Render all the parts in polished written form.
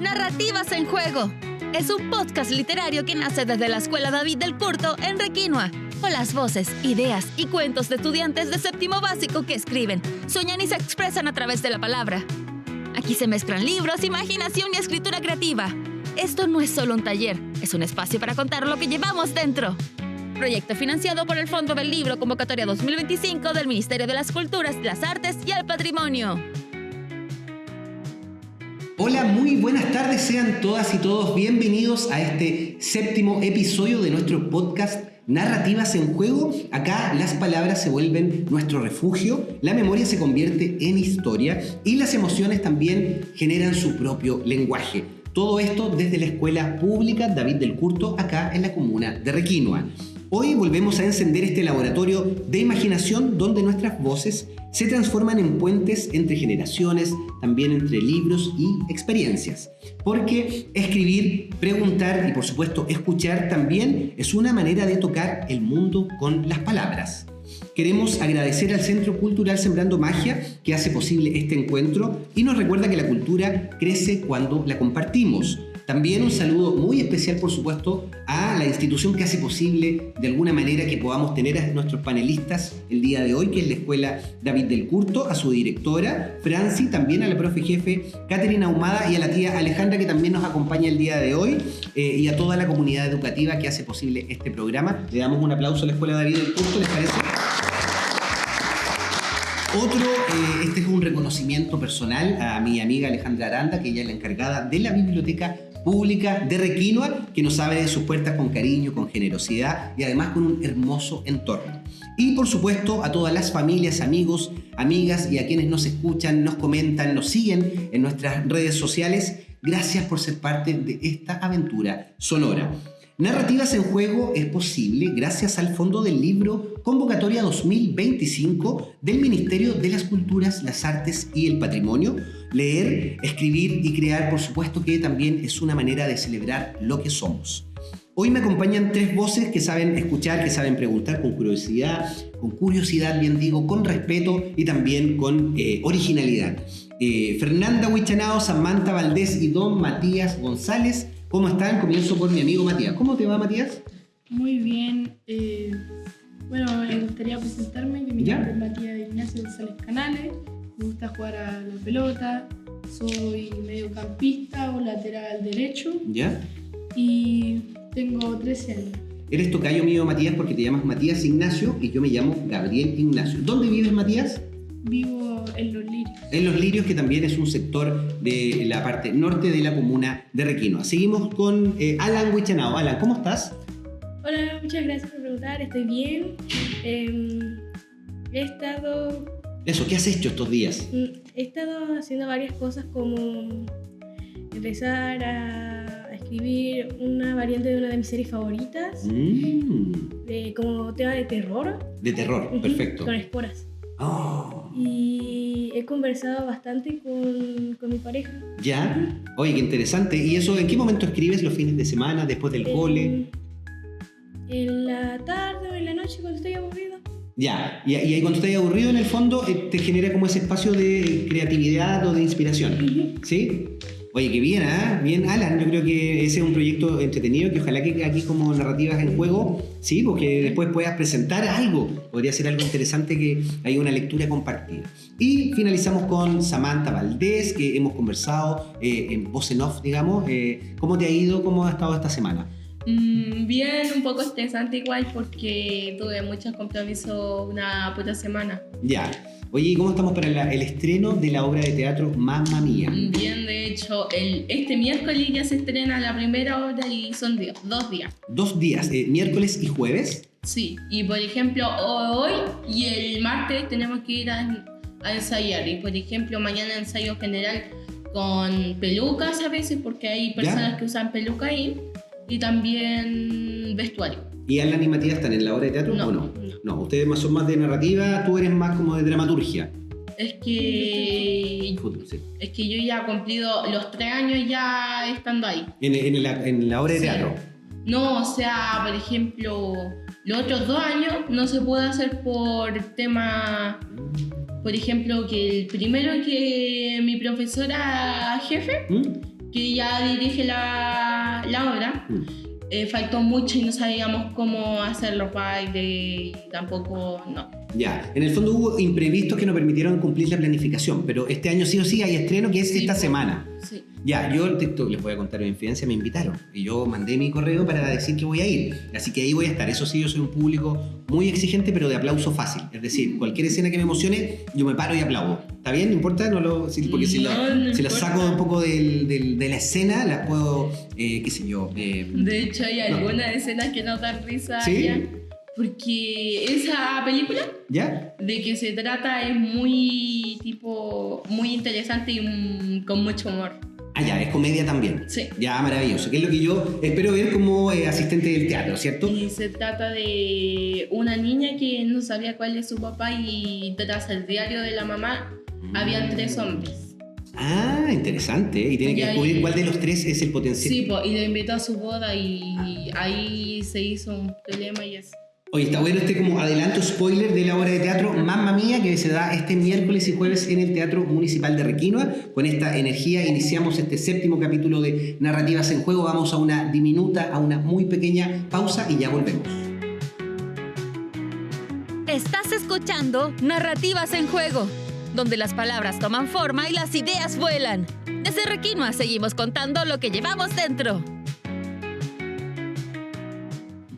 Narrativas en Juego. Es un podcast literario que nace desde la Escuela David del Curto en Requinoa, con las voces, ideas y cuentos de estudiantes de séptimo básico que escriben, sueñan y se expresan a través de la palabra. Aquí se mezclan libros, imaginación y escritura creativa. Esto no es solo un taller, es un espacio para contar lo que llevamos dentro. Proyecto financiado por el Fondo del Libro Convocatoria 2025 del Ministerio de las Culturas, las Artes y el Patrimonio. Hola, muy buenas tardes, sean todas y todos bienvenidos a este séptimo episodio de nuestro podcast Narrativas en Juego. Acá las palabras se vuelven nuestro refugio, la memoria se convierte en historia y las emociones también generan su propio lenguaje. Todo esto desde la Escuela Pública David del Curto, acá en la comuna de Requinoa. Hoy volvemos a encender este laboratorio de imaginación donde nuestras voces se transforman en puentes entre generaciones, también entre libros y experiencias. Porque escribir, preguntar y por supuesto escuchar también es una manera de tocar el mundo con las palabras. Queremos agradecer al Centro Cultural Sembrando Magia que hace posible este encuentro y nos recuerda que la cultura crece cuando la compartimos. También un saludo muy especial, por supuesto, a la institución que hace posible de alguna manera que podamos tener a nuestros panelistas el día de hoy, que es la Escuela David del Curto, a su directora, Franci, también a la profe jefe, Caterina Ahumada, y a la tía Alejandra, que también nos acompaña el día de hoy, y a toda la comunidad educativa que hace posible este programa. Le damos un aplauso a la Escuela David del Curto, ¿les parece? Este es un reconocimiento personal a mi amiga Alejandra Aranda, que ella es la encargada de la Biblioteca Pública de Requinoa, que nos abre sus puertas con cariño, con generosidad y además con un hermoso entorno. Y por supuesto a todas las familias, amigos, amigas y a quienes nos escuchan, nos comentan, nos siguen en nuestras redes sociales, gracias por ser parte de esta aventura sonora. Narrativas en Juego es posible gracias al Fondo del Libro Convocatoria 2025 del Ministerio de las Culturas, las Artes y el Patrimonio. Leer, escribir y crear, por supuesto que también es una manera de celebrar lo que somos. Hoy me acompañan tres voces que saben escuchar, que saben preguntar con curiosidad, bien digo, con respeto y también con originalidad. Fernanda Huichanao, Samantha Valdés y don Matías González. ¿Cómo están? Comienzo por mi amigo Matías. ¿Cómo te va, Matías? Muy bien. Bueno, me gustaría presentarme, que mi nombre es Matías Ignacio González Canales. Me gusta jugar a la pelota. Soy mediocampista o lateral derecho. ¿Ya? Y tengo 13 años. Eres tocayo mío, Matías, porque te llamas Matías Ignacio y yo me llamo Gabriel Ignacio. ¿Dónde vives, Matías? Vivo en Los Lirios. En Los Lirios, que también es un sector de la parte norte de la comuna de Requinoa. Seguimos con Alan Huichanao. Alan, ¿cómo estás? Hola, muchas gracias por preguntar. Estoy bien. ¿Qué has hecho estos días? He estado haciendo varias cosas, como empezar a escribir una variante de una de mis series favoritas, como tema de terror. De terror, perfecto. Con esporas. Oh. Y he conversado bastante con mi pareja. ¿Ya? Oye, qué interesante. ¿Y eso en qué momento escribes? ¿Los fines de semana, después del cole? En la tarde o en la noche, cuando estoy aburrido. Ya, y ahí cuando estás aburrido, en el fondo, te genera como ese espacio de creatividad o de inspiración. ¿Sí? Oye, qué bien, bien, Alan. Yo creo que ese es un proyecto entretenido que ojalá que aquí como Narrativas en Juego, sí, porque después puedas presentar algo. Podría ser algo interesante que haya una lectura compartida. Y finalizamos con Samantha Valdés, que hemos conversado en voz en off, digamos. ¿Cómo te ha ido? ¿Cómo ha estado esta semana? Bien, un poco estresante igual porque tuve muchos compromisos una puta semana. Ya. Oye, ¿y cómo estamos para el estreno de la obra de teatro Mamma Mía? Bien, de hecho, este miércoles ya se estrena la primera obra y son 2 días. 2 días, miércoles y jueves. Sí, y por ejemplo, hoy y el martes tenemos que ir a ensayar. Y por ejemplo, mañana ensayo general con pelucas a veces, porque hay personas que usan peluca ahí, y también vestuario. ¿Y Alan y Matías están en la obra de teatro o no? No, ustedes son más de narrativa, tú eres más como de dramaturgia. Es que yo ya he cumplido los 3 años ya estando ahí. ¿En la obra de teatro? No, o sea, por ejemplo, los otros 2 años no se puede hacer por tema, por ejemplo, que el primero que mi profesora jefe que ya dirige la obra, faltó mucho y no sabíamos cómo hacer los bailes y tampoco, no. Ya, en el fondo hubo imprevistos que no permitieron cumplir la planificación, pero este año sí o sí hay estreno que es esta semana. Sí. Ya, yo les voy a contar en infidencia, me invitaron y yo mandé mi correo para decir que voy a ir, así que ahí voy a estar. Eso sí, yo soy un público muy exigente, pero de aplauso fácil, es decir, cualquier escena que me emocione, yo me paro y aplaudo. ¿Está bien? ¿No importa? Porque si la saco un poco de la escena, las puedo, qué sé yo. De hecho, hay algunas escenas que no dan risa. ¿Sí? Ya, porque esa película, ¿Ya? de que se trata, es muy interesante y con mucho humor. Ah, ya, es comedia también. Sí. Ya, maravilloso. Que es lo que yo espero ver como asistente del teatro, ¿cierto? Y se trata de una niña que no sabía cuál es su papá y tras el diario de la mamá habían 3 hombres. Ah, interesante. Y tiene que descubrir cuál de los 3 es el potencial. Sí, y lo invitó a su boda y ahí se hizo un problema y eso. Oye, está bueno como adelanto spoiler de la obra de teatro Mamma Mía, que se da este miércoles y jueves en el Teatro Municipal de Requinoa. Con esta energía iniciamos este 7º capítulo de Narrativas en Juego. Vamos a una diminuta, a una muy pequeña pausa y ya volvemos. Estás escuchando Narrativas en Juego, donde las palabras toman forma y las ideas vuelan. Desde Requinoa seguimos contando lo que llevamos dentro.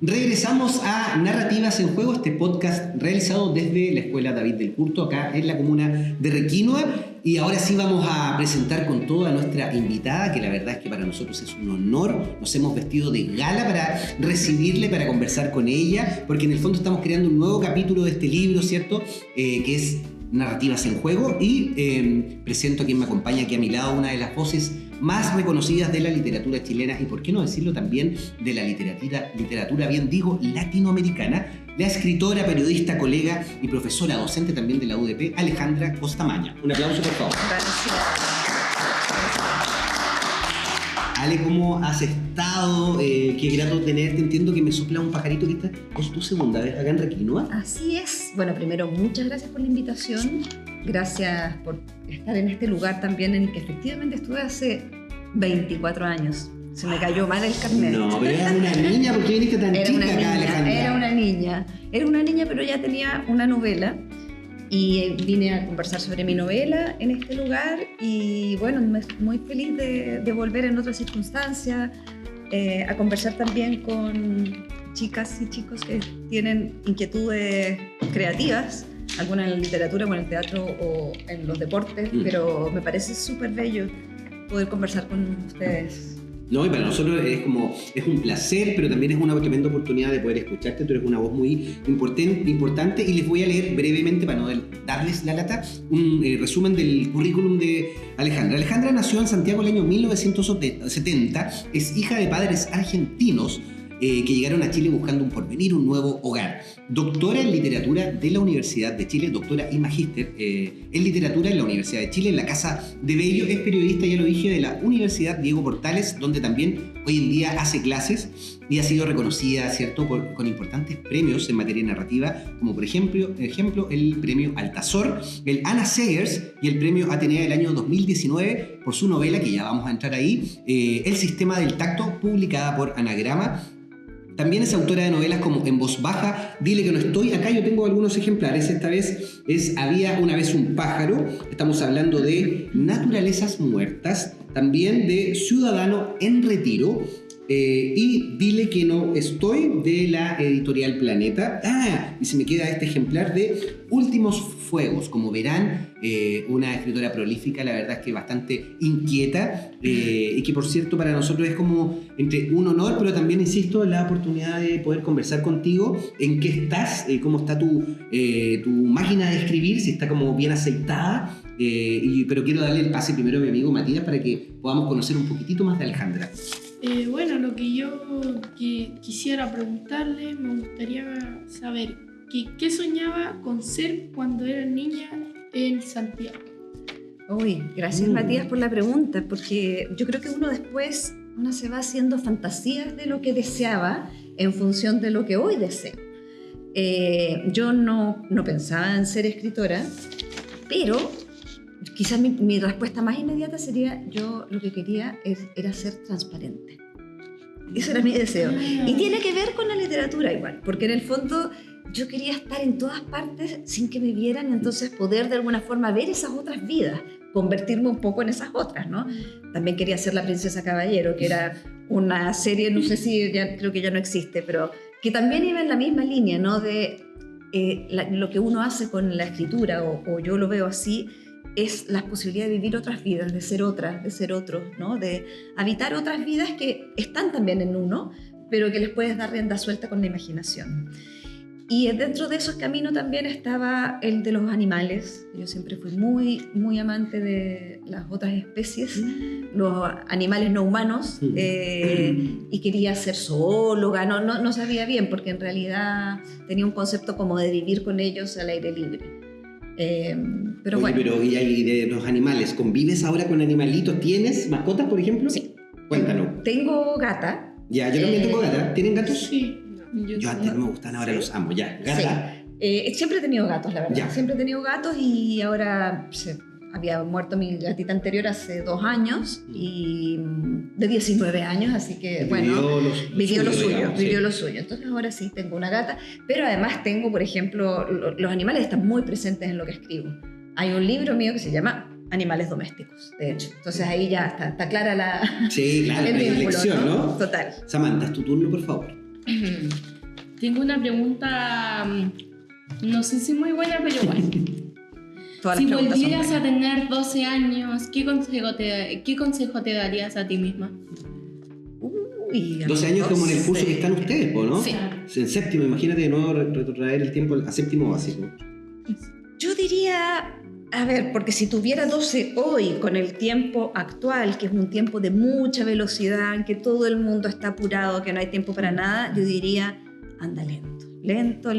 Regresamos a Narrativas en Juego, este podcast realizado desde la Escuela David del Curto, acá en la comuna de Requinoa. Y ahora sí vamos a presentar con toda nuestra invitada, que la verdad es que para nosotros es un honor. Nos hemos vestido de gala para recibirle, para conversar con ella, porque en el fondo estamos creando un nuevo capítulo de este libro, ¿cierto? Que es Narrativas en Juego. Y presento a quien me acompaña aquí a mi lado, una de las voces más reconocidas de la literatura chilena y, por qué no decirlo, también de la literatura, bien digo, latinoamericana, la escritora, periodista, colega y profesora docente también de la UDP, Alejandra Costamaña. Un aplauso, por favor. Gracias. Ale, ¿cómo has estado? Qué grato tenerte. Entiendo que me sopla un pajarito que es tu segunda vez acá en Requinoa. Así es. Bueno, primero, muchas gracias por la invitación. Gracias por estar en este lugar también en el que efectivamente estuve hace 24 años. Se me cayó mal el carnet. No, pero eras una niña. ¿Por qué viniste tan chica acá, Alejandra? Era una niña, pero ya tenía una novela. Y vine a conversar sobre mi novela en este lugar. Y bueno, muy feliz de volver en otras circunstancias. A conversar también con chicas y chicos que tienen inquietudes creativas. Algunas en la literatura o en el teatro o en los deportes. Pero me parece súper bello poder conversar con ustedes. No, y para nosotros es un placer, pero también es una tremenda oportunidad de poder escucharte. Tú eres una voz muy importante y les voy a leer brevemente, para no darles la lata, un resumen del currículum de Alejandra. Alejandra nació en Santiago el año 1970, es hija de padres argentinos que llegaron a Chile buscando un porvenir, un nuevo hogar. Doctora en literatura de la Universidad de Chile, doctora y magíster en literatura en la Universidad de Chile, en la Casa de Bello. Es periodista, ya lo dije, de la Universidad Diego Portales, donde también hoy en día hace clases y ha sido reconocida, ¿cierto?, con importantes premios en materia narrativa, como por ejemplo el premio Altazor, el Anna Segers y el premio Atenea del año 2019 por su novela, que ya vamos a entrar ahí, El Sistema del Tacto, publicada por Anagrama. También es autora de novelas como En Voz Baja, Dile que no estoy. Acá yo tengo algunos ejemplares. Esta vez es Había una vez un pájaro. Estamos hablando de Naturalezas Muertas. También de Ciudadano en Retiro. Y Dile que no estoy, de la editorial Planeta. Y se me queda este ejemplar de Últimos Fuegos. Como verán, una escritora prolífica, la verdad es que bastante inquieta, y que por cierto para nosotros es como entre un honor, pero también, insisto, la oportunidad de poder conversar contigo. ¿En qué estás? ¿Cómo está tu máquina de escribir? Si está como bien aceitada. Pero quiero darle el pase primero a mi amigo Matías para que podamos conocer un poquitito más de Alejandra. Bueno, lo que yo quisiera preguntarle, me gustaría saber qué soñaba con ser cuando era niña en Santiago. Uy, gracias Matías por la pregunta, porque yo creo que uno se va haciendo fantasías de lo que deseaba en función de lo que hoy desea. Yo no pensaba en ser escritora, pero quizás mi respuesta más inmediata sería, yo lo que quería era ser transparente. Eso era mi deseo. Y tiene que ver con la literatura igual, porque en el fondo yo quería estar en todas partes sin que me vieran, entonces poder de alguna forma ver esas otras vidas, convertirme un poco en esas otras, ¿no? También quería ser La Princesa Caballero, que era una serie, no sé si creo que ya no existe, pero que también iba en la misma línea, ¿no? De lo que uno hace con la escritura, o yo lo veo así, es la posibilidad de vivir otras vidas, de ser otras, de ser otros, ¿no? De habitar otras vidas que están también en uno, pero que les puedes dar rienda suelta con la imaginación. Y dentro de esos caminos también estaba el de los animales. Yo siempre fui muy, muy amante de las otras especies, los animales no humanos, y quería ser zoóloga, no sabía bien, porque en realidad tenía un concepto como de vivir con ellos al aire libre. Pero Oye, bueno. pero y de los animales, ¿convives ahora con animalitos? ¿Tienes mascotas, por ejemplo? Sí. Cuéntanos. Tengo gata. Ya, yo también tengo gata. ¿Tienen gatos? Sí. Yo antes no me gustaban, ahora los amo. Ya, gata. Sí. Siempre he tenido gatos, la verdad. Ya. Siempre he tenido gatos y ahora había muerto mi gatita anterior hace 2 años, y de 19 años, así que bueno, vivió lo suyo. Entonces ahora sí tengo una gata, pero además tengo, por ejemplo, los animales están muy presentes en lo que escribo. Hay un libro mío que se llama Animales Domésticos, de hecho. Entonces ahí ya está clara la Sí, claro, la elección, ¿no? Total. Samantha, es tu turno, por favor. Tengo una pregunta, no sé si muy buena, pero igual. Todas Si las preguntas son volvieras a buenas. tener 12 años, ¿qué consejo te darías a ti misma? Uy, a 12 años como en el curso que están ustedes, ¿no? Sí. En séptimo, imagínate de nuevo retrotraer el tiempo a séptimo básico. Yo diría, a ver, porque si tuviera 12 hoy con el tiempo actual, que es un tiempo de mucha velocidad, en que todo el mundo está apurado, que no hay tiempo para nada, yo diría, anda lento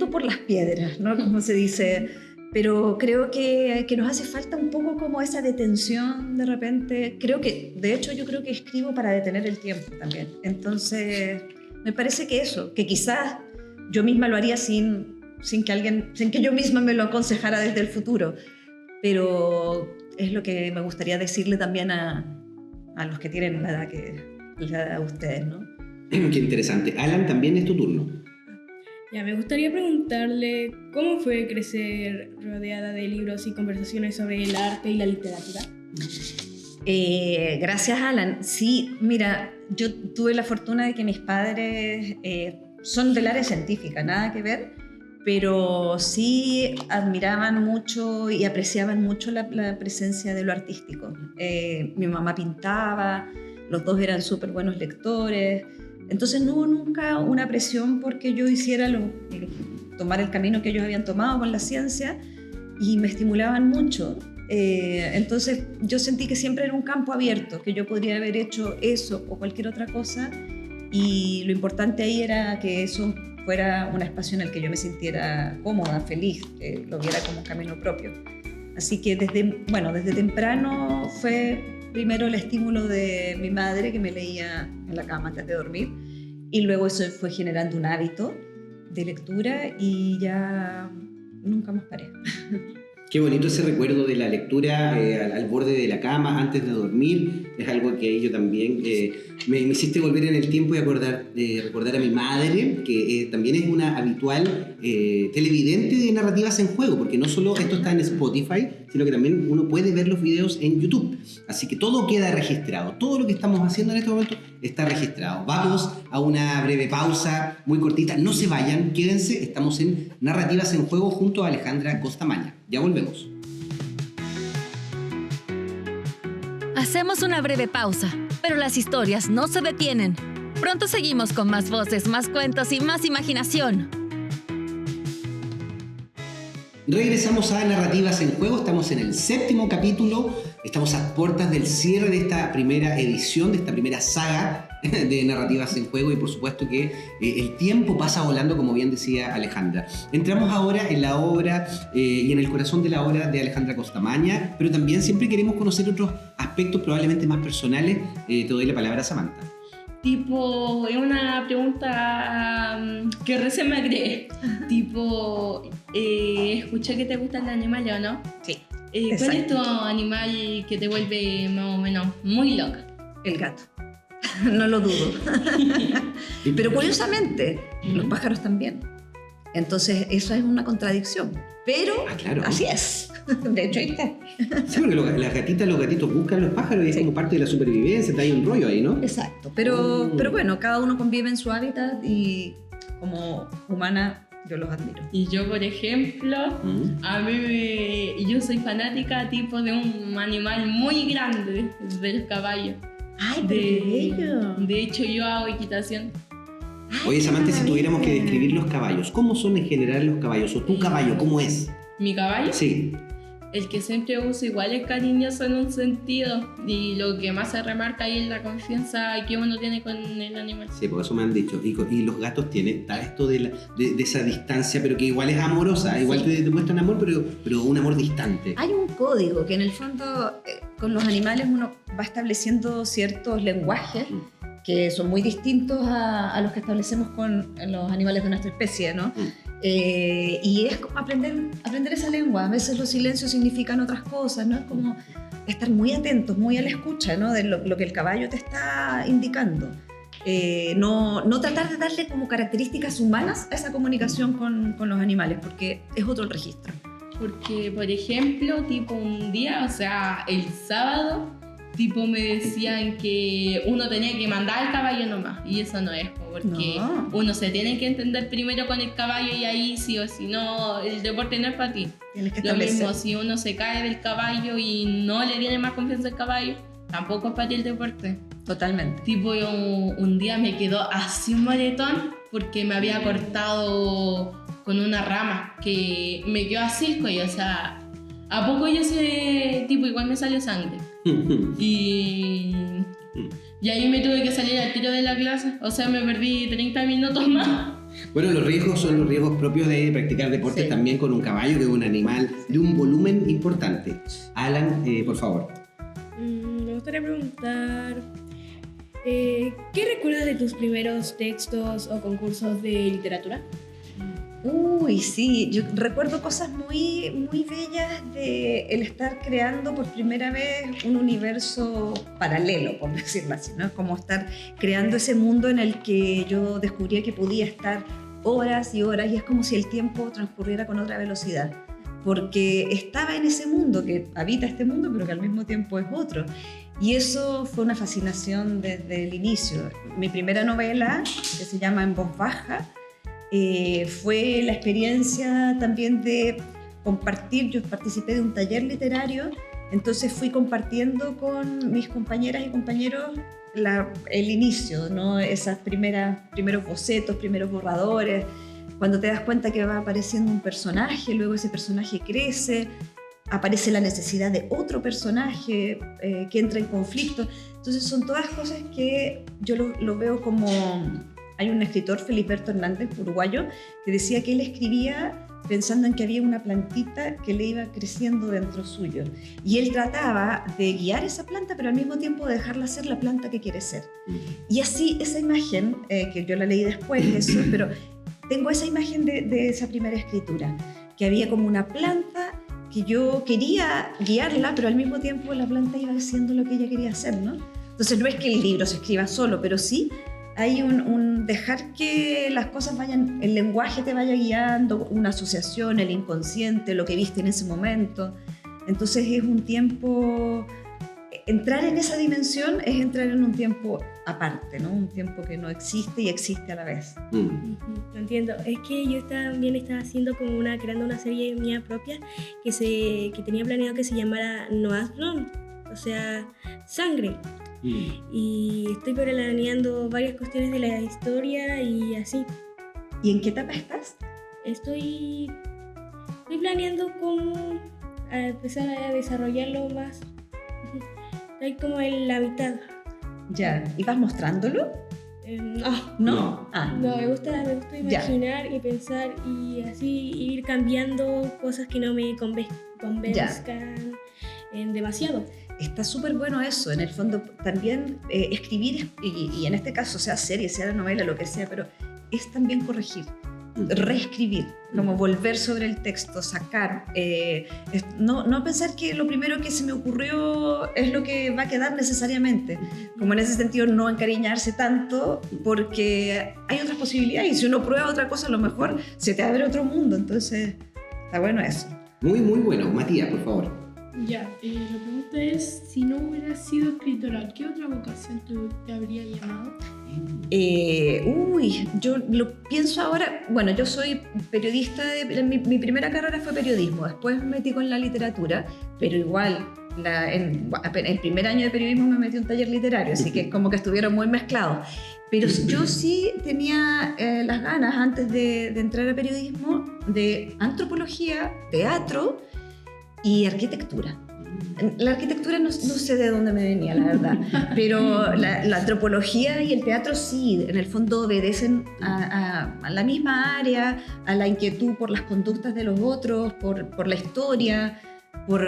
por las piedras, ¿no? Como se dice. Pero creo que nos hace falta un poco como esa detención de repente. De hecho, yo creo que escribo para detener el tiempo también. Entonces, me parece que eso, que quizás yo misma lo haría sin que yo misma me lo aconsejara desde el futuro. Pero es lo que me gustaría decirle también a los que tienen la edad que les da a ustedes, ¿no? Qué interesante. Alan, también es tu turno. Ya, me gustaría preguntarle cómo fue crecer rodeada de libros y conversaciones sobre el arte y la literatura. Gracias, Alan. Sí, mira, yo tuve la fortuna de que mis padres son del área científica, nada que ver, pero sí admiraban mucho y apreciaban mucho la presencia de lo artístico. Mi mamá pintaba, los dos eran súper buenos lectores. Entonces no hubo nunca una presión porque yo hiciera tomar el camino que ellos habían tomado con la ciencia, y me estimulaban mucho. Entonces yo sentí que siempre era un campo abierto, que yo podría haber hecho eso o cualquier otra cosa, y lo importante ahí era que eso fuera un espacio en el que yo me sintiera cómoda, feliz, que lo viera como un camino propio. Así que desde temprano fue primero el estímulo de mi madre, que me leía en la cama antes de dormir, y luego eso fue generando un hábito de lectura y ya nunca más paré. Qué bonito ese recuerdo de la lectura al borde de la cama, antes de dormir. Es algo que yo también me hiciste volver en el tiempo y recordar a mi madre, que también es una habitual televidente de Narrativas en Juego, porque no solo esto está en Spotify, sino que también uno puede ver los videos en YouTube. Así que todo queda registrado. Todo lo que estamos haciendo en este momento está registrado. Vamos a una breve pausa muy cortita. No se vayan, quédense. Estamos en Narrativas en Juego junto a Alejandra Costamaña. Ya volvemos. Hacemos una breve pausa, pero las historias no se detienen. Pronto seguimos con más voces, más cuentos y más imaginación. Regresamos a Narrativas en Juego, estamos en el 7º capítulo, estamos a puertas del cierre de esta primera edición, de esta primera saga de Narrativas en Juego, y por supuesto que el tiempo pasa volando, como bien decía Alejandra. Entramos ahora en la obra y en el corazón de la obra de Alejandra Costamaña, pero también siempre queremos conocer otros aspectos probablemente más personales. Te doy la palabra a Samantha. Tipo, es una pregunta que recién me agregué. Tipo, Escuché que te gustan los animales, ¿o no? Sí. ¿Cuál es tu animal que te vuelve más o menos muy loca? El gato. No lo dudo. Pero curiosamente, los pájaros también. Entonces, eso es una contradicción. Pero claro. Así es. De hecho, ahí está. Sí, porque las gatitas, los gatitos buscan los pájaros y es como parte de la supervivencia, hay un rollo ahí, ¿no? Exacto. Pero bueno, cada uno convive en su hábitat y como humana yo los admiro. Y yo, por ejemplo, yo soy fanática tipo de un animal muy grande, de los caballos. ¡Ay, qué bello! De hecho, yo hago equitación. Oye, Samantha, si tuviéramos que describir los caballos, ¿cómo son en general los caballos? ¿O tu caballo, cómo es? ¿Mi caballo? Sí. El que siempre uso igual es cariñoso en un sentido, y lo que más se remarca ahí es la confianza que uno tiene con el animal. Sí, por eso me han dicho. Y los gatos tienen esto de esa distancia, pero que igual es amorosa, igual te muestran amor, pero un amor distante. Hay un código que en el fondo con los animales uno va estableciendo ciertos lenguajes que son muy distintos a los que establecemos con los animales de nuestra especie, ¿no? Y es como aprender esa lengua. A veces los silencios significan otras cosas, ¿no? Es como estar muy atentos, muy a la escucha, ¿no? De lo que el caballo te está indicando. No tratar de darle como características humanas a esa comunicación con los animales, porque es otro el registro. Porque, por ejemplo, tipo un día, o sea, el sábado, tipo me decían que uno tenía que mandar al caballo nomás, y eso no es, porque uno se tiene que entender primero con el caballo y ahí sí o sí, no, el deporte no es para ti. Tienes que Lo establecer. mismo, si uno se cae del caballo y no le tiene más confianza al caballo, tampoco es para ti el deporte. Totalmente. Tipo, un día me quedó así un moretón porque me había cortado con una rama que me quedó así el cuello, o sea, a poco yo sé, tipo, igual me salió sangre. Y ahí me tuve que salir al tiro de la clase, o sea, me perdí 30 minutos más. Bueno, los riesgos son los riesgos propios de practicar deportes también con un caballo, que es un animal de un volumen importante. Alan, por favor. Me gustaría preguntar, ¿qué recuerdas de tus primeros textos o concursos de literatura? Uy, sí, yo recuerdo cosas muy, muy bellas de el estar creando por primera vez un universo paralelo, por decirlo así, ¿no? Como estar creando ese mundo en el que yo descubría que podía estar horas y horas, y es como si el tiempo transcurriera con otra velocidad, porque estaba en ese mundo, que habita este mundo, pero que al mismo tiempo es otro. Y eso fue una fascinación desde el inicio. Mi primera novela, que se llama En voz baja, fue la experiencia también de compartir. Yo participé de un taller literario, entonces fui compartiendo con mis compañeras y compañeros el inicio, ¿no? Esos primeros bocetos, primeros borradores, cuando te das cuenta que va apareciendo un personaje, luego ese personaje crece, aparece la necesidad de otro personaje que entra en conflicto. Entonces son todas cosas que yo lo veo como... Hay un escritor, Feliberto Hernández, uruguayo, que decía que él escribía pensando en que había una plantita que le iba creciendo dentro suyo. Y él trataba de guiar esa planta, pero al mismo tiempo de dejarla ser la planta que quiere ser. Y así, esa imagen, que yo la leí después, eso, pero tengo esa imagen de esa primera escritura, que había como una planta que yo quería guiarla, pero al mismo tiempo la planta iba haciendo lo que ella quería hacer, ¿no? Entonces no es que el libro se escriba solo, pero sí hay un dejar que las cosas vayan, el lenguaje te vaya guiando, una asociación, el inconsciente, lo que viste en ese momento. Entonces es un tiempo, entrar en esa dimensión es entrar en un tiempo aparte, ¿no? Un tiempo que no existe y existe a la vez. Lo entiendo. Es que yo también estaba haciendo como creando una serie mía propia que tenía planeado que se llamara Noah's Blood, o sea, sangre. Y estoy planeando varias cuestiones de la historia y así. ¿Y en qué etapa estás? Estoy planeando cómo empezar a desarrollarlo más. Estoy como en la mitad. Ya, ¿y vas mostrándolo? No. Ah. No, me gusta imaginar y pensar y así ir cambiando cosas que no me convenzcan demasiado. Está súper bueno eso, en el fondo también escribir, y en este caso sea serie, sea novela, lo que sea, pero es también corregir. reescribir, como volver sobre el texto, sacar, no pensar que lo primero que se me ocurrió es lo que va a quedar necesariamente, como en ese sentido no encariñarse tanto porque hay otras posibilidades y si uno prueba otra cosa a lo mejor se te abre otro mundo, entonces está bueno eso. Muy, muy bueno. Matías, por favor. Ya, la pregunta es, si no hubieras sido escritora, ¿qué otra vocación te habría llamado? Yo lo pienso ahora, bueno, yo soy periodista, mi primera carrera fue periodismo, después me metí con la literatura, pero igual en el primer año de periodismo me metí en un taller literario, así que es como que estuvieron muy mezclados. Pero yo sí tenía las ganas, antes de entrar a periodismo, de antropología, teatro y arquitectura. La arquitectura no sé de dónde me venía, la verdad, pero la antropología y el teatro sí, en el fondo obedecen a la misma área, a la inquietud por las conductas de los otros, por la historia, por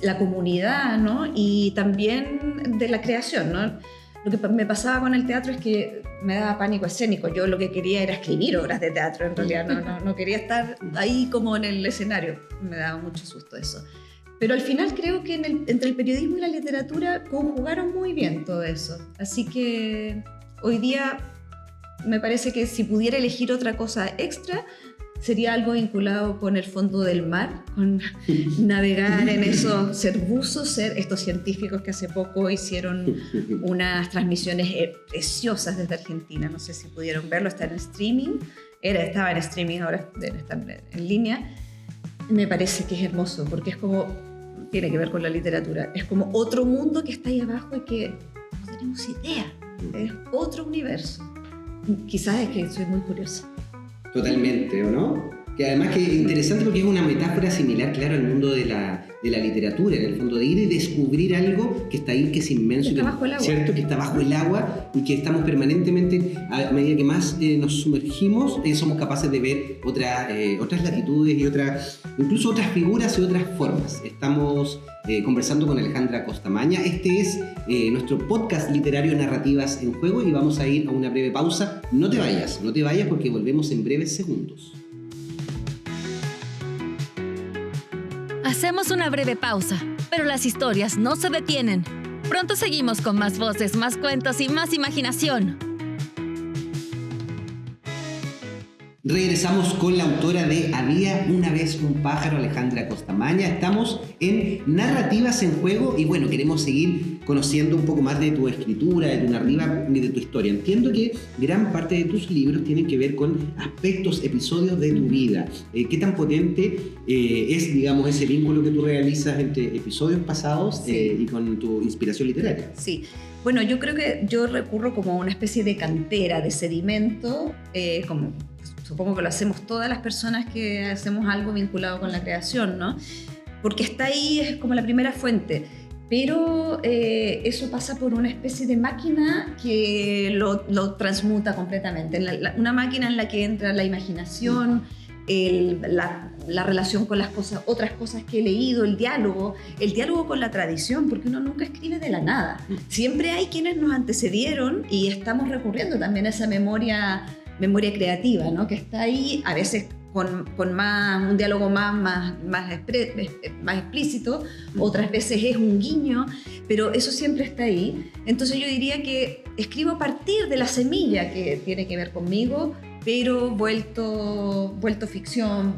la comunidad, ¿no? Y también de la creación, ¿no? Lo que me pasaba con el teatro es que me daba pánico escénico. Yo lo que quería era escribir obras de teatro, en realidad no quería estar ahí como en el escenario. Me daba mucho susto eso. Pero al final creo que entre el periodismo y la literatura conjugaron muy bien todo eso. Así que hoy día me parece que si pudiera elegir otra cosa extra, sería algo vinculado con el fondo del mar, con navegar en eso, ser buzos, ser estos científicos que hace poco hicieron unas transmisiones preciosas desde Argentina. No sé si pudieron verlo, está en streaming. Estaba en streaming, ahora debe estar en línea. Me parece que es hermoso, porque es como, tiene que ver con la literatura, es como otro mundo que está ahí abajo y que no tenemos idea, es otro universo. Quizás es que soy muy curiosa. Totalmente, ¿o no? Que además que es interesante porque es una metáfora similar, claro, al mundo de la literatura, en el fondo de ir y descubrir algo que está ahí, que es inmenso. Que está bajo el agua. ¿Cierto? Que está bajo el agua y que estamos permanentemente, a medida que más nos sumergimos, somos capaces de ver otras latitudes y incluso otras figuras y otras formas. Estamos conversando con Alejandra Costamaña. Este es nuestro podcast literario Narrativas en Juego y vamos a ir a una breve pausa. No te vayas porque volvemos en breves segundos. Hacemos una breve pausa, pero las historias no se detienen. Pronto seguimos con más voces, más cuentos y más imaginación. Regresamos con la autora de Había una vez un pájaro, Alejandra Costamaña. Estamos en Narrativas en Juego y bueno, queremos seguir conociendo un poco más de tu escritura, de tu narrativa y de tu historia. Entiendo que gran parte de tus libros tienen que ver con aspectos, episodios de tu vida. ¿Qué tan potente es, digamos, ese vínculo que tú realizas entre episodios pasados y con tu inspiración literaria? Sí. Bueno, yo creo que yo recurro como a una especie de cantera, de sedimento, como supongo que lo hacemos todas las personas que hacemos algo vinculado con la creación, ¿no? Porque está ahí, es como la primera fuente. Pero eso pasa por una especie de máquina que lo transmuta completamente. Una máquina en la que entra la imaginación, la relación con las cosas, otras cosas que he leído, el diálogo con la tradición, porque uno nunca escribe de la nada. Siempre hay quienes nos antecedieron y estamos recurriendo también a esa memoria creativa, ¿no? Que está ahí, a veces con un diálogo más explícito, otras veces es un guiño, pero eso siempre está ahí. Entonces yo diría que escribo a partir de la semilla que tiene que ver conmigo, pero vuelto ficción,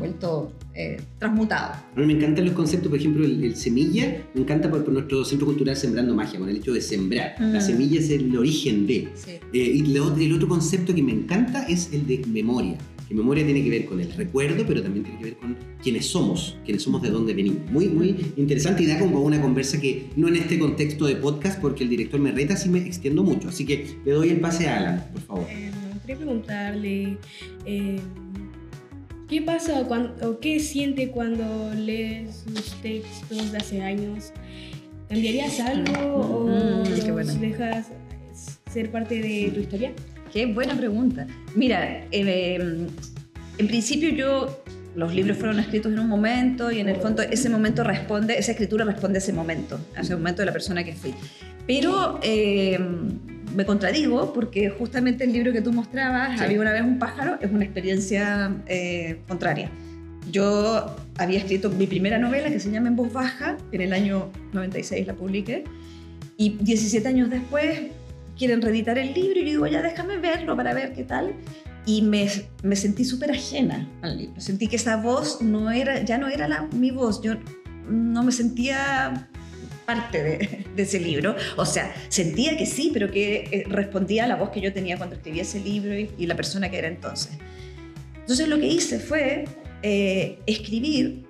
transmutado. A mí me encantan los conceptos, por ejemplo, el semilla, me encanta por nuestro Centro Cultural Sembrando Magia, con el hecho de sembrar. La semilla es el origen de. Sí. Y el otro concepto que me encanta es el de memoria. Que memoria tiene que ver con el recuerdo, pero también tiene que ver con quiénes somos de dónde venimos. Muy, muy interesante y da como una conversa que no en este contexto de podcast, porque el director me reta si me extiendo mucho. Así que le doy el pase a Alan, por favor. Me gustaría preguntarle ¿qué pasa o qué siente cuando lees sus textos de hace años? ¿Cambiarías algo o los dejas ser parte de tu historia? Qué buena pregunta. Mira, en principio los libros fueron escritos en un momento y en el fondo esa escritura responde a ese momento de la persona que fui. Pero me contradigo porque justamente el libro que tú mostrabas, Había una vez un pájaro, es una experiencia contraria. Yo había escrito mi primera novela que se llama En voz baja, en el año 96 la publiqué, y 17 años después quieren reeditar el libro y yo digo, ya déjame verlo para ver qué tal. Y me sentí súper ajena al libro. Sentí que esa voz ya no era mi voz. Yo no me sentía parte de ese libro. O sea, sentía que sí, pero que respondía a la voz que yo tenía cuando escribí ese libro y la persona que era entonces. Entonces lo que hice fue escribir,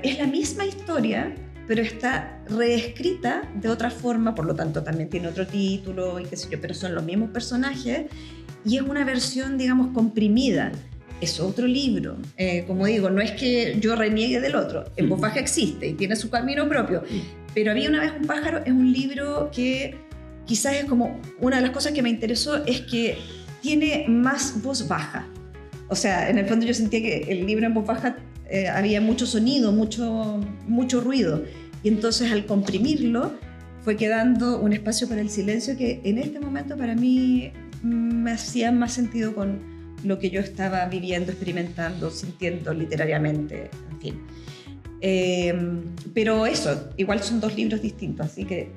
es la misma historia, pero está reescrita de otra forma, por lo tanto también tiene otro título y qué sé yo, pero son los mismos personajes y es una versión, digamos, comprimida. Es otro libro. Como digo, no es que yo reniegue del otro. En voz baja existe y tiene su camino propio, pero Había una vez un pájaro es un libro que quizás es como una de las cosas que me interesó es que tiene más voz baja. O sea, en el fondo yo sentía que el libro en voz baja había mucho sonido, mucho ruido. Y entonces al comprimirlo fue quedando un espacio para el silencio que en este momento para mí me hacía más sentido con lo que yo estaba viviendo, experimentando, sintiendo literariamente, en fin. Pero eso, igual son dos libros distintos, así que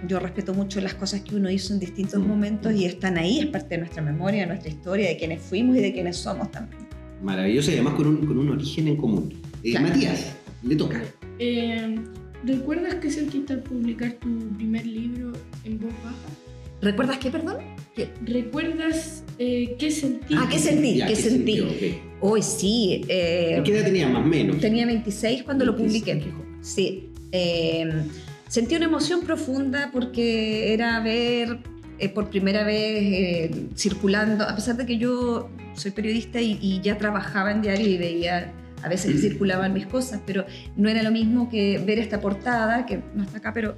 yo respeto mucho las cosas que uno hizo en distintos momentos y están ahí, es parte de nuestra memoria, de nuestra historia, de quienes fuimos y de quienes somos también. Maravilloso y además con un origen en común. Claro. Matías, le toca. ¿Recuerdas qué sentiste al publicar tu primer libro en voz baja? ¿Recuerdas qué, perdón? ¿Qué? ¿Recuerdas qué sentiste? ¿Qué sentí? Ya, ¿Qué sentí? sintió? Okay. Hoy sí. ¿Qué edad tenías más o menos? Tenía 26 cuando 26, lo publiqué. fijo. Sí. Sentí una emoción profunda porque era ver por primera vez circulando, a pesar de que yo soy periodista y ya trabajaba en diario y veía a veces que circulaban mis cosas, pero no era lo mismo que ver esta portada, que no está acá, pero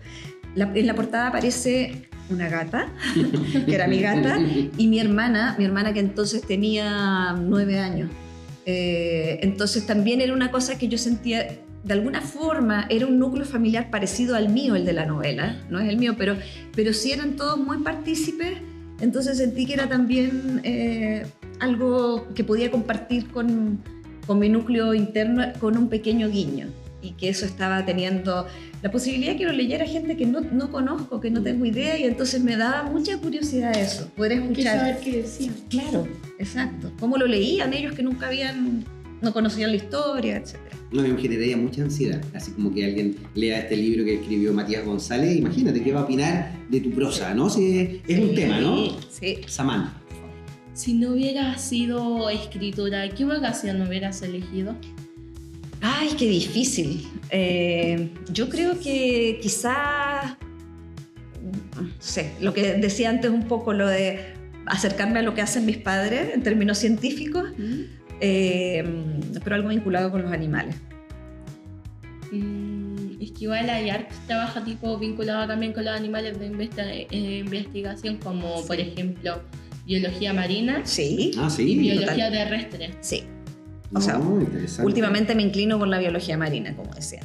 en la portada aparece una gata, que era mi gata, y mi hermana que entonces tenía 9 años. Entonces también era una cosa que yo sentía, de alguna forma, era un núcleo familiar parecido al mío, el de la novela, no es el mío, pero sí eran todos muy partícipes, entonces sentí que era también algo que podía compartir con mi núcleo interno con un pequeño guiño y que eso estaba teniendo la posibilidad de que lo leyera gente que no conozco, que no tengo idea y entonces me daba mucha curiosidad eso, poder escuchar. Quiero saber qué decían. Claro, exacto. Cómo lo leían ellos que nunca no conocían la historia, etc. No, me generaría mucha ansiedad, así como que alguien lea este libro que escribió Matías González, imagínate qué va a opinar de tu prosa, ¿no? Si es un tema, ¿no? Sí. Samantha. Si no hubiera sido escritura, ¿qué vocación hubieras elegido? Ay, qué difícil. Yo creo que quizás, no sé, lo que decía antes un poco, lo de acercarme a lo que hacen mis padres en términos científicos, pero algo vinculado con los animales. Es que igual hay harto trabajo tipo vinculado también con los animales de investigación, como por ejemplo biología marina Sí. Sí. y biología total. terrestre. Sí. O sea, interesante. últimamente me inclino por la biología marina, como decía.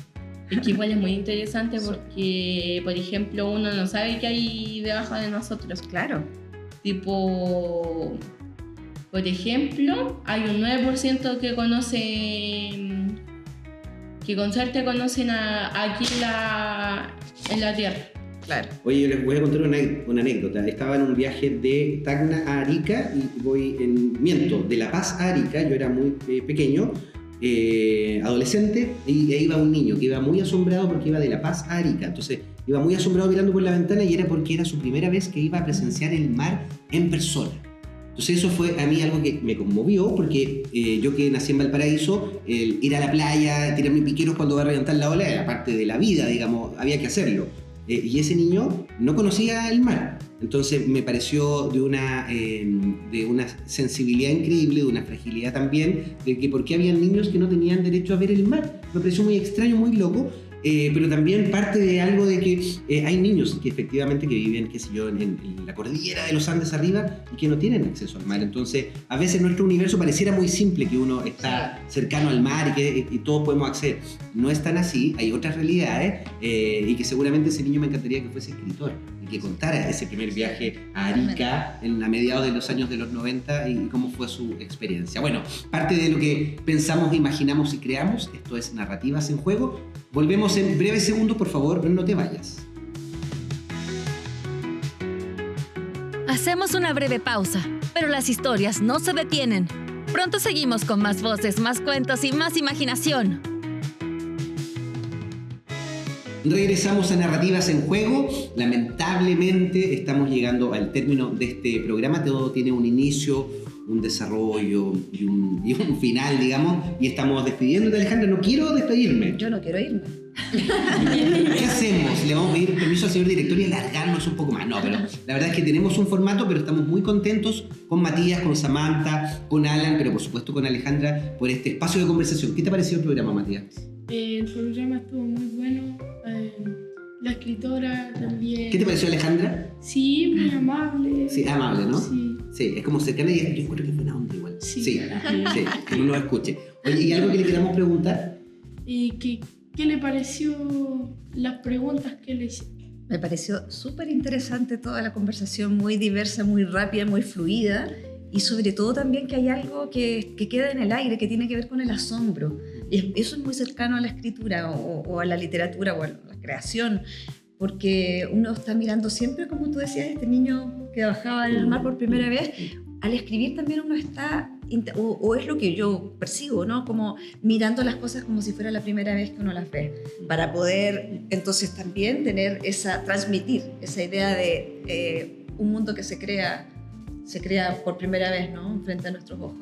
Es que igual es muy interesante porque, por ejemplo, uno no sabe qué hay debajo de nosotros. Claro. Tipo, por ejemplo, hay un 9% que con suerte conocen aquí en la Tierra. Claro. Oye, yo les voy a contar una anécdota. Estaba en un viaje de Tacna a Arica y de La Paz a Arica. Yo era muy pequeño, adolescente, e iba un niño que iba muy asombrado porque iba de La Paz a Arica. Entonces iba muy asombrado mirando por la ventana y era porque era su primera vez que iba a presenciar el mar en persona. Entonces eso fue a mí algo que me conmovió porque yo que nací en Valparaíso, el ir a la playa, tirarme piqueros cuando va a reventar la ola era parte de la vida, digamos, había que hacerlo. Y ese niño no conocía el mar. Entonces me pareció de una sensibilidad increíble, de una fragilidad también, de que por qué había niños que no tenían derecho a ver el mar. Me pareció muy extraño, muy loco. pero también parte de algo de que hay niños que efectivamente que viven, qué sé yo, en la cordillera de los Andes arriba y que no tienen acceso al mar. Entonces, a veces nuestro universo pareciera muy simple, que uno está cercano al mar y todos podemos acceder. No es tan así, hay otras realidades y que seguramente ese niño me encantaría que fuese escritor y que contara ese primer viaje a Arica a mediados de los años de los 90 y cómo fue su experiencia. Bueno, parte de lo que pensamos, imaginamos y creamos, esto es Narrativas en Juego. Volvemos en breves segundos, por favor, no te vayas. Hacemos una breve pausa, pero las historias no se detienen. Pronto seguimos con más voces, más cuentos y más imaginación. Regresamos a Narrativas en Juego. Lamentablemente estamos llegando al término de este programa. Todo tiene un inicio, un desarrollo y un final, digamos. Y estamos despidiéndote, Alejandra. No quiero despedirme. Yo no quiero irme. ¿Qué hacemos? Le vamos a pedir permiso al señor director y alargarnos un poco más. No, pero la verdad es que tenemos un formato, pero estamos muy contentos con Matías, con Samantha, con Alan, pero por supuesto con Alejandra por este espacio de conversación. ¿Qué te pareció el programa, Matías? El programa estuvo muy bueno. La escritora también. ¿Qué te pareció, Alejandra? Sí, muy amable. Sí, amable, ¿no? Sí. Sí, es como cercana y yo encuentro que es buena onda igual. Sí. Sí, que uno lo escuche. Oye, ¿y algo que le queramos preguntar? ¿Qué le pareció las preguntas que le hice? Me pareció súper interesante toda la conversación, muy diversa, muy rápida, muy fluida, y sobre todo también que hay algo que queda en el aire, que tiene que ver con el asombro. Y eso es muy cercano a la escritura o a la literatura o a la creación, porque uno está mirando siempre, como tú decías, este niño que bajaba del mar por primera vez. Al escribir también uno está, o es lo que yo percibo, ¿no? Como mirando las cosas como si fuera la primera vez que uno las ve, para poder entonces también transmitir esa idea de un mundo que se crea por primera vez, ¿no? Frente a nuestros ojos.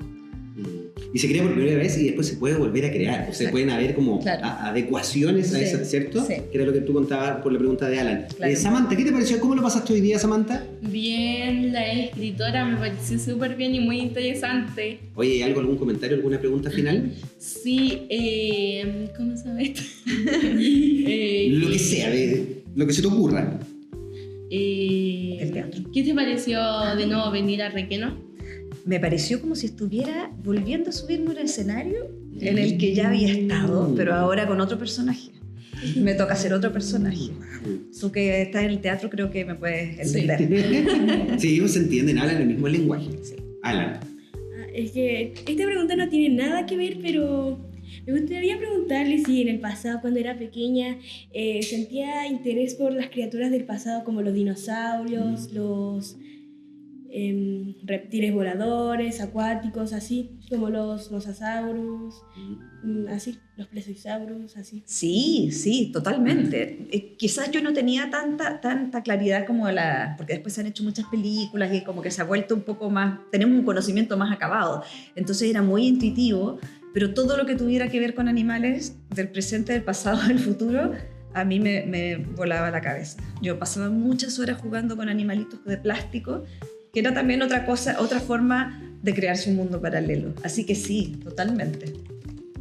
Y se crea por primera vez y después se puede volver a crear. O sea, pueden haber como adecuaciones a esa, ¿cierto? Sí. Que era lo que tú contabas por la pregunta de Alan. Claro. Samantha, ¿qué te pareció? ¿Cómo lo pasaste hoy día, Samantha? Bien, la escritora me pareció súper bien y muy interesante. Oye, ¿algún comentario, alguna pregunta final? Sí, ¿cómo se llama esto? Lo que sea, lo que se te ocurra. El teatro. ¿Qué te pareció de nuevo venir a Requeno? Me pareció como si estuviera volviendo a subirme a un escenario en el que ya había estado, pero ahora con otro personaje. Me toca hacer otro personaje. Tú que estás en el teatro creo que me puedes entender. Sí, ellos se entienden, hablan el mismo lenguaje. Sí. Alan. Es que esta pregunta no tiene nada que ver, pero me gustaría preguntarle si en el pasado, cuando era pequeña, sentía interés por las criaturas del pasado como los dinosaurios, los reptiles voladores, acuáticos, así como los mosasaurus, así, los plesiosaurus, así. Sí, totalmente. Quizás yo no tenía tanta claridad como porque después se han hecho muchas películas y como que se ha vuelto un poco más, tenemos un conocimiento más acabado. Entonces era muy intuitivo, pero todo lo que tuviera que ver con animales del presente, del pasado, del futuro, a mí me volaba la cabeza. Yo pasaba muchas horas jugando con animalitos de plástico, que era también otra forma de crearse un mundo paralelo. Así que sí, totalmente.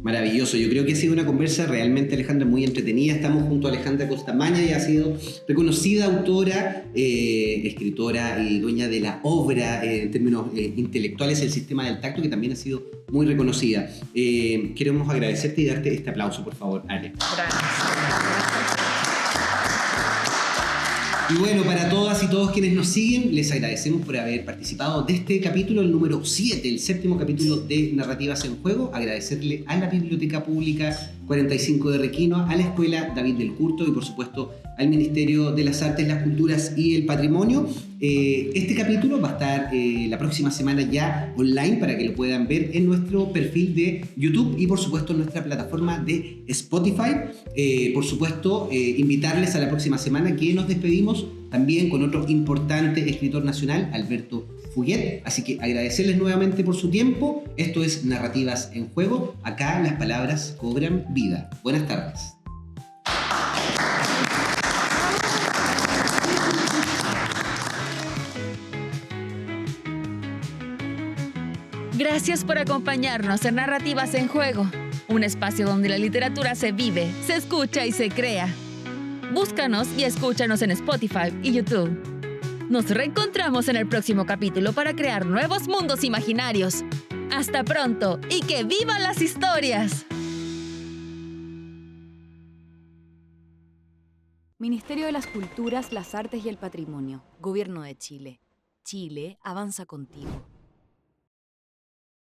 Maravilloso, yo creo que ha sido una conversa realmente, Alejandra, muy entretenida. Estamos junto a Alejandra Costamaña, y ha sido reconocida autora, escritora y dueña de la obra en términos intelectuales, El Sistema del Tacto, que también ha sido muy reconocida. Queremos agradecerte y darte este aplauso, por favor, Ale. Gracias. Y bueno, para todas y todos quienes nos siguen, les agradecemos por haber participado de este capítulo, el número 7, el 7º capítulo de Narrativas en Juego. Agradecerle a la Biblioteca Pública 45 de Requinoa, a la Escuela David del Curto y por supuesto al Ministerio de las Artes, las Culturas y el Patrimonio. Este capítulo va a estar la próxima semana ya online para que lo puedan ver en nuestro perfil de YouTube y por supuesto en nuestra plataforma de Spotify. Por supuesto, invitarles a la próxima semana, que nos despedimos también con otro importante escritor nacional, Alberto Fuguet. Así que agradecerles nuevamente por su tiempo. Esto es Narrativas en Juego. Acá las palabras cobran vida. Buenas tardes. Gracias por acompañarnos en Narrativas en Juego. un espacio donde la literatura se vive, se escucha y se crea. Búscanos y escúchanos en Spotify y YouTube. Nos reencontramos en el próximo capítulo para crear nuevos mundos imaginarios. ¡Hasta pronto y que vivan las historias! Ministerio de las Culturas, las Artes y el Patrimonio. Gobierno de Chile. Chile avanza contigo.